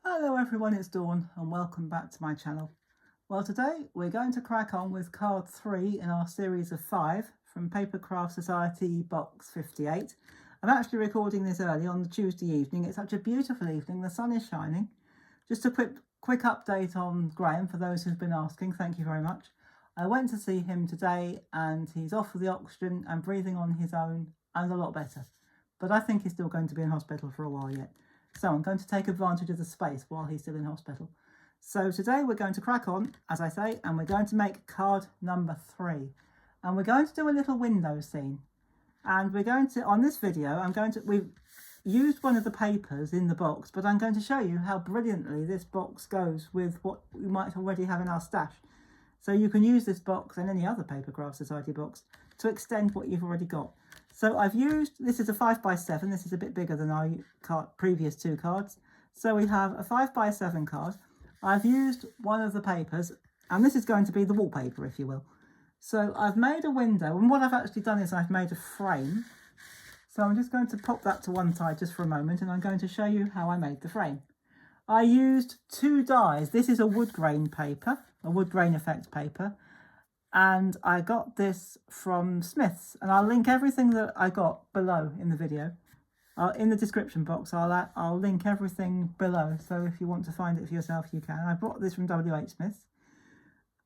Hello everyone, it's Dawn and welcome back to my channel. Well, today we're going to crack on with card 3 in our series of 5 from Papercraft Society box 58. I'm actually recording this early on the Tuesday evening. It's such a beautiful evening, the sun is shining. Just a quick update on Graham for those who've been asking, thank you very much. I went to see him today and he's off with the oxygen and breathing on his own and a lot better. But I think he's still going to be in hospital for a while yet. So I'm going to take advantage of the space while he's still in hospital. So today we're going to crack on, as I say, and we're going to make card number 3. And we're going to do a little window scene. And we're going to, on this video, we've used one of the papers in the box, but I'm going to show you how brilliantly this box goes with what we might already have in our stash. So you can use this box and any other Papercraft Society box to extend what you've already got. So I've used, this is a 5x7, this is a bit bigger than our previous 2 cards. So we have a 5x7 card. I've used one of the papers, and this is going to be the wallpaper, if you will. So I've made a window, and what I've actually done is I've made a frame. So I'm just going to pop that to one side just for a moment, and I'm going to show you how I made the frame. I used 2 dies. This is a wood grain paper, a wood grain effect paper. And I got this from Smith's, and I'll link everything that I got below in the video. In the description box, I'll link everything below, so if you want to find it for yourself, you can. I brought this from WH Smith's,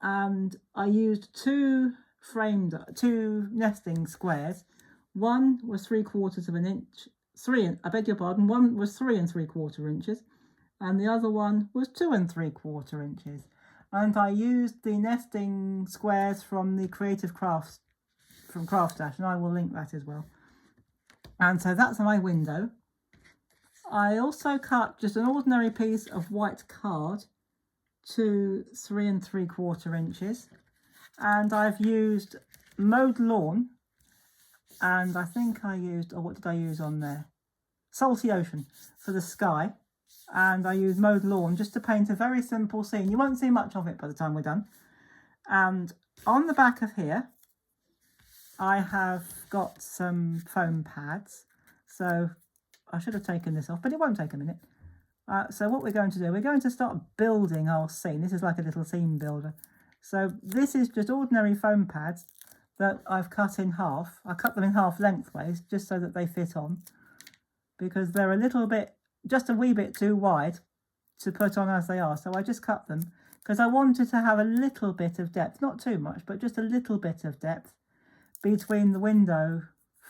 and I used 2 nesting squares. One was 3/4 of an inch, one was 3 3/4 inches, and the other one was 2 3/4 inches. And I used the nesting squares from the Creative Crafts from Craft Stash, and I will link that as well. And so that's my window. I also cut just an ordinary piece of white card to 3 3/4 inches, and I've used mowed lawn, and I think I used, or what did I use on there? Salty Ocean for the sky. And I use mowed lawn just to paint a very simple scene. You won't see much of it by the time we're done. And on the back of here, I have got some foam pads. So I should have taken this off, but it won't take a minute. So what we're going to do, we're going to start building our scene. This is like a little scene builder. So this is just ordinary foam pads that I've cut in half. I cut them in half lengthways just so that they fit on, because they're a little bit, just a wee bit too wide to put on as they are. So I just cut them because I wanted to have a little bit of depth, not too much, but just a little bit of depth between the window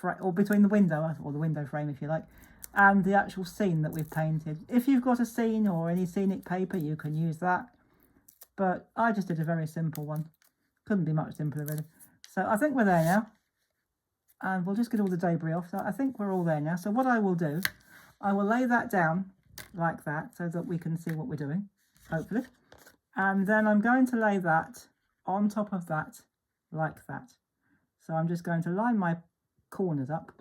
or the window frame, if you like, and the actual scene that we've painted. If you've got a scene or any scenic paper, you can use that, but I just did a very simple one. Couldn't be much simpler, really. So I think we're there now, and we'll just get all the debris off. So I think we're all there now. So what I will do, I will lay that down like that so that we can see what we're doing, hopefully. And then I'm going to lay that on top of that like that. So I'm just going to line my corners up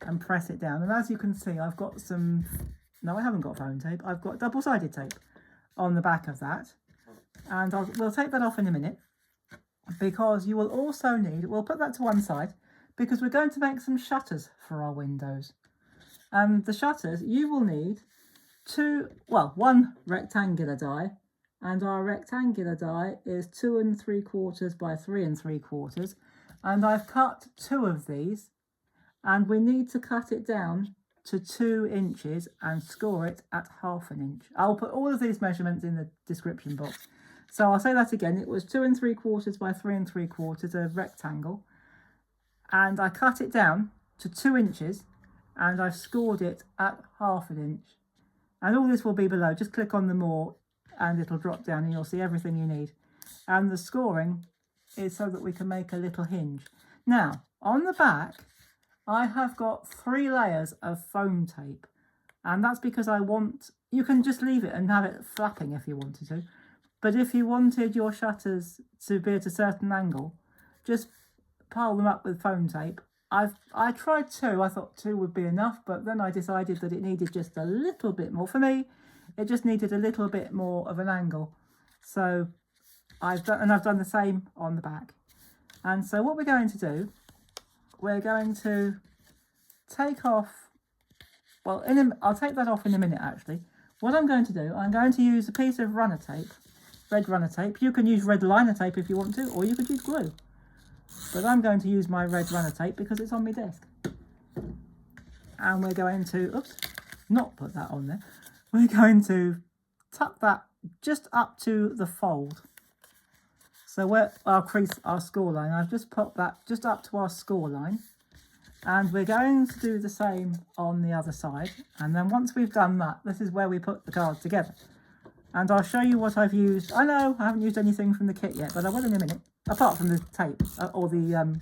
and press it down. And as you can see, I've got no, I haven't got foam tape. I've got double-sided tape on the back of that. And we'll take that off in a minute, because you will also need, we'll put that to one side, because we're going to make some shutters for our windows. And the shutters, you will need one rectangular die, and our rectangular die is 2 3/4 by 3 3/4, and I've cut 2 of these, and we need to cut it down to 2 inches and score it at 1/2 inch. I'll put all of these measurements in the description box. So I'll say that again. It was 2 3/4 by 3 3/4, a rectangle, and I cut it down to 2 inches. And I've scored it at 1/2 inch. And all this will be below. Just click on the more and it'll drop down and you'll see everything you need. And the scoring is so that we can make a little hinge. Now, on the back, I have got 3 layers of foam tape. And that's because you can just leave it and have it flapping if you wanted to. But if you wanted your shutters to be at a certain angle, just pile them up with foam tape. I tried 2, I thought 2 would be enough, but then I decided that it needed just a little bit more. For me, it just needed a little bit more of an angle. So I've done the same on the back. And so what we're going to do, we're going to take off, well, I'll take that off in a minute actually. what I'm going to do, I'm going to use a piece of runner tape, red runner tape. You can use red liner tape if you want to, or you could use glue. But I'm going to use my red runner tape because it's on my desk. And we're going to, oops, not put that on there. We're going to tuck that just up to the fold. So where our crease, our score line, I've just put that just up to our score line. And we're going to do the same on the other side. And then once we've done that, this is where we put the cards together. And I'll show you what I've used. I know I haven't used anything from the kit yet, but I will in a minute. Apart from the tape or the,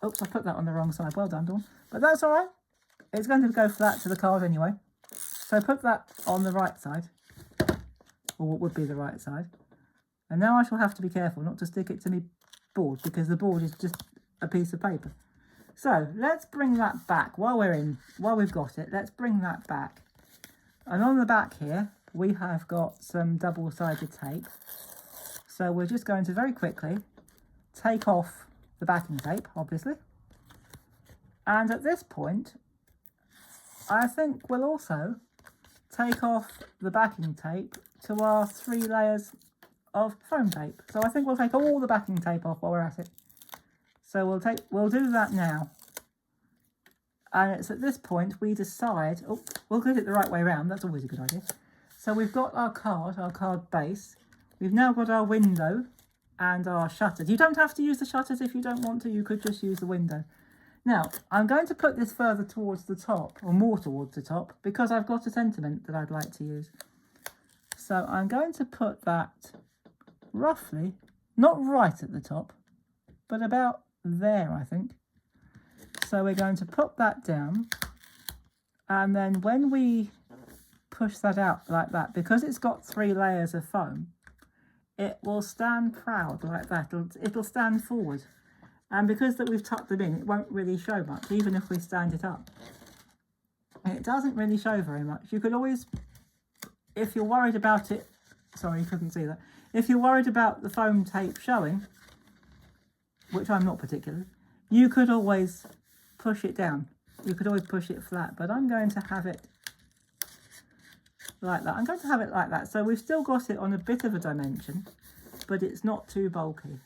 oops, I put that on the wrong side. Well done, Dawn. But that's all right. It's going to go flat to the card anyway. So put that on the right side, or what would be the right side. And now I shall have to be careful not to stick it to my board, because the board is just a piece of paper. So let's bring that back while we've got it. Let's bring that back. And on the back here, we have got some double-sided tape. So we're just going to very quickly take off the backing tape, obviously. And at this point, I think we'll also take off the backing tape to our 3 layers of foam tape. So I think we'll take all the backing tape off while we're at it. So we'll do that now. And it's at this point we decide, oh, we'll get it the right way around. That's always a good idea. So we've got our card base. We've now got our window and our shutters. You don't have to use the shutters if you don't want to. You could just use the window. Now, I'm going to put this further towards the top, or more towards the top, because I've got a sentiment that I'd like to use. So I'm going to put that roughly, not right at the top, but about there, I think. So we're going to put that down, and then when we push that out like that, because it's got 3 layers of foam, it will stand proud like that. It'll stand forward. And because that we've tucked them in, it won't really show much, even if we stand it up. It doesn't really show very much. You could always, if you're worried about it, sorry, you couldn't see that. If you're worried about the foam tape showing, which I'm not particularly, you could always push it down. You could always push it flat, but I'm going to have it like that. I'm going to have it like that. So we've still got it on a bit of a dimension, but it's not too bulky.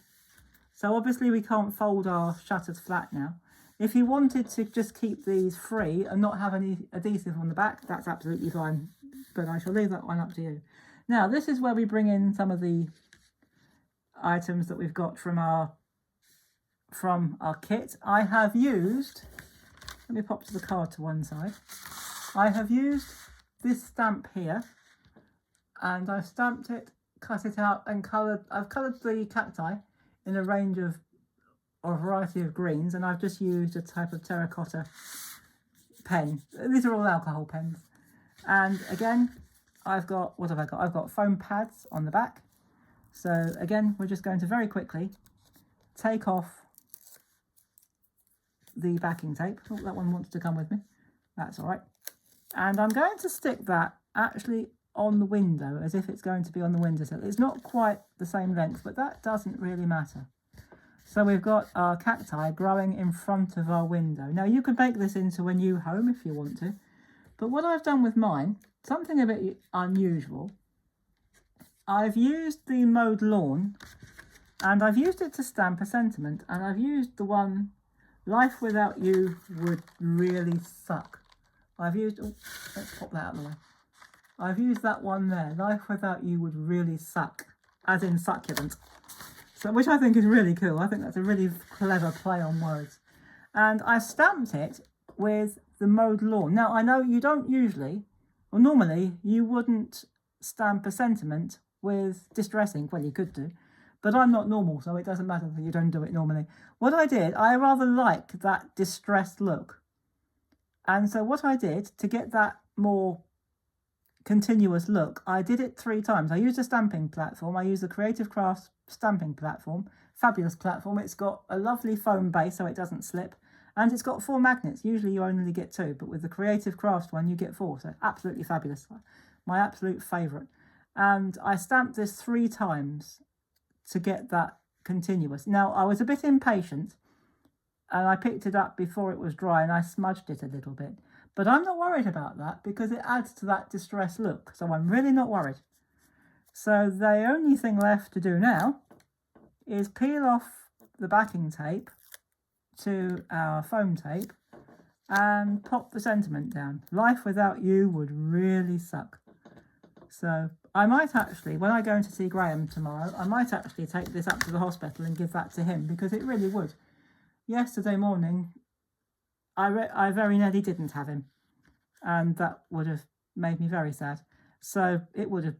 So obviously we can't fold our shutters flat now. If you wanted to just keep these free and not have any adhesive on the back, that's absolutely fine. But I shall leave that one up to you. Now, this is where we bring in some of the items that we've got from our kit. I have used, let me pop the card to one side. I have used this stamp here, and I've stamped it, cut it out, and I've coloured the cacti in a range of, or a variety of greens, and I've just used a type of terracotta pen. These are all alcohol pens. And again, I've got, what have I got? I've got foam pads on the back. So again, we're just going to very quickly take off the backing tape. Oh, that one wants to come with me. That's all right. And I'm going to stick that actually on the window, as if it's going to be on the windowsill. It's not quite the same length, but that doesn't really matter. So we've got our cacti growing in front of our window. Now you could make this into a new home if you want to, but what I've done with mine, something a bit unusual, I've used the mowed lawn, and I've used it to stamp a sentiment, and I've used the one, life without you would really suck. I've used, oh, let's pop that out of the way. I've used that one there, life without you would really suck, as in succulent. So, which I think is really cool. I think that's a really clever play on words. And I stamped it with the mowed lawn. Now, I know you don't usually, or normally, you wouldn't stamp a sentiment with distress ink. Well, you could do, but I'm not normal, so it doesn't matter that you don't do it normally. What I did, I rather like that distressed look. And so what I did, to get that more continuous look, I did it 3 times. I used a stamping platform. I used the Creative Crafts stamping platform, fabulous platform. It's got a lovely foam base so it doesn't slip, and it's got 4 magnets. Usually you only get 2, but with the Creative Crafts one you get 4, so absolutely fabulous. My absolute favourite. And I stamped this 3 times to get that continuous. Now, I was a bit impatient, and I picked it up before it was dry, and I smudged it a little bit. But I'm not worried about that because it adds to that distressed look. So I'm really not worried. So the only thing left to do now is peel off the backing tape to our foam tape and pop the sentiment down. Life without you would really suck. So I might actually, when I go in to see Graham tomorrow, I might actually take this up to the hospital and give that to him because it really would. Yesterday morning, I very nearly didn't have him, and that would have made me very sad. So it would have,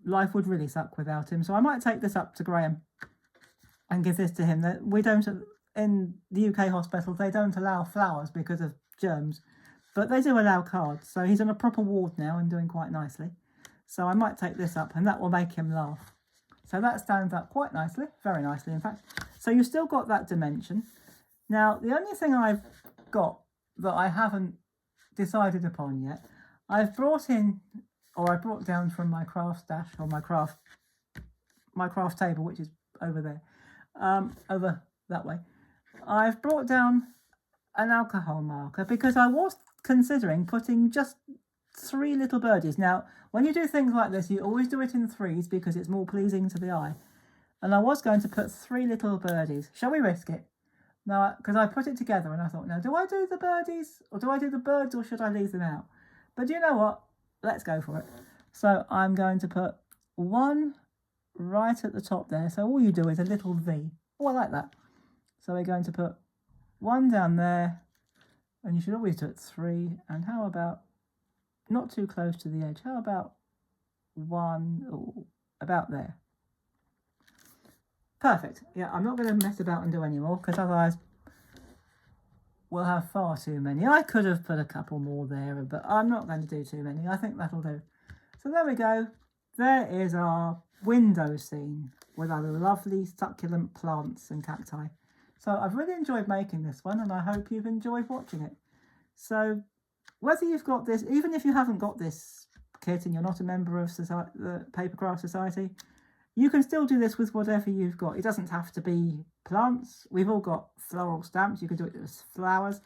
life would really suck without him. So I might take this up to Graham and give this to him. That we don't, in the UK hospitals, they don't allow flowers because of germs, but they do allow cards. So he's on a proper ward now and doing quite nicely. So I might take this up and that will make him laugh. So that stands up quite nicely, very nicely in fact. So you've still got that dimension. Now, the only thing I've got that I haven't decided upon yet, I've brought in, or I brought down from my craft stash, or my craft table, which is over there, over that way. I've brought down an alcohol marker because I was considering putting just 3 little birdies. Now, when you do things like this, you always do it in 3s because it's more pleasing to the eye. And I was going to put 3 little birdies. Shall we risk it? Now, because I put it together and I thought, now, do I do the birdies or do I do the birds or should I leave them out? But you know what? Let's go for it. So I'm going to put 1 right at the top there. So all you do is a little V. Oh, I like that. So we're going to put 1 down there, and you should always do it 3. And how about, not too close to the edge, how about 1, oh, about there. Perfect. Yeah, I'm not going to mess about and do any more because otherwise we'll have far too many. I could have put a couple more there, but I'm not going to do too many. I think that'll do. So there we go. There is our window scene with our lovely succulent plants and cacti. So I've really enjoyed making this one and I hope you've enjoyed watching it. So whether you've got this, even if you haven't got this kit and you're not a member of the Papercraft Society, you can still do this with whatever you've got. It doesn't have to be plants. We've all got floral stamps. You can do it with flowers.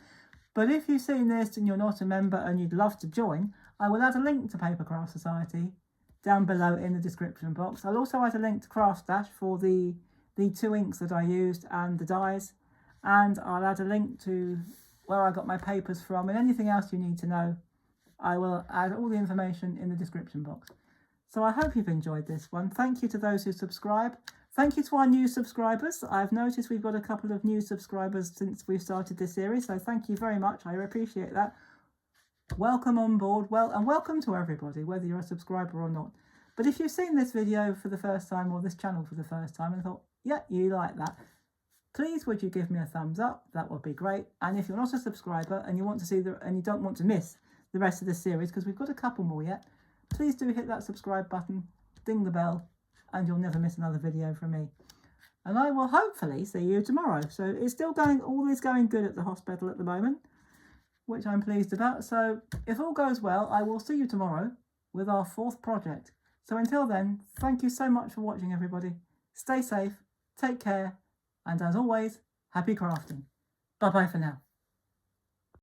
But if you've seen this and you're not a member and you'd love to join, I will add a link to Papercraft Society down below in the description box. I'll also add a link to Craft Stash for the 2 inks that I used and the dies. And I'll add a link to where I got my papers from and anything else you need to know. I will add all the information in the description box. So I hope you've enjoyed this one. Thank you to those who subscribe. Thank you to our new subscribers. I've noticed we've got a couple of new subscribers since we've started this series. So thank you very much. I appreciate that. Welcome on board. And welcome to everybody, whether you're a subscriber or not. But if you've seen this video for the first time or this channel for the first time and thought, yeah, you like that, please would you give me a thumbs up? That would be great. And if you're not a subscriber and you want to see and you don't want to miss the rest of this series, because we've got a couple more yet, please do hit that subscribe button, ding the bell, and you'll never miss another video from me. And I will hopefully see you tomorrow. So it's still going, all is going good at the hospital at the moment, which I'm pleased about. So if all goes well, I will see you tomorrow with our 4th project. So until then, thank you so much for watching, everybody. Stay safe, take care, and as always, happy crafting. Bye-bye for now.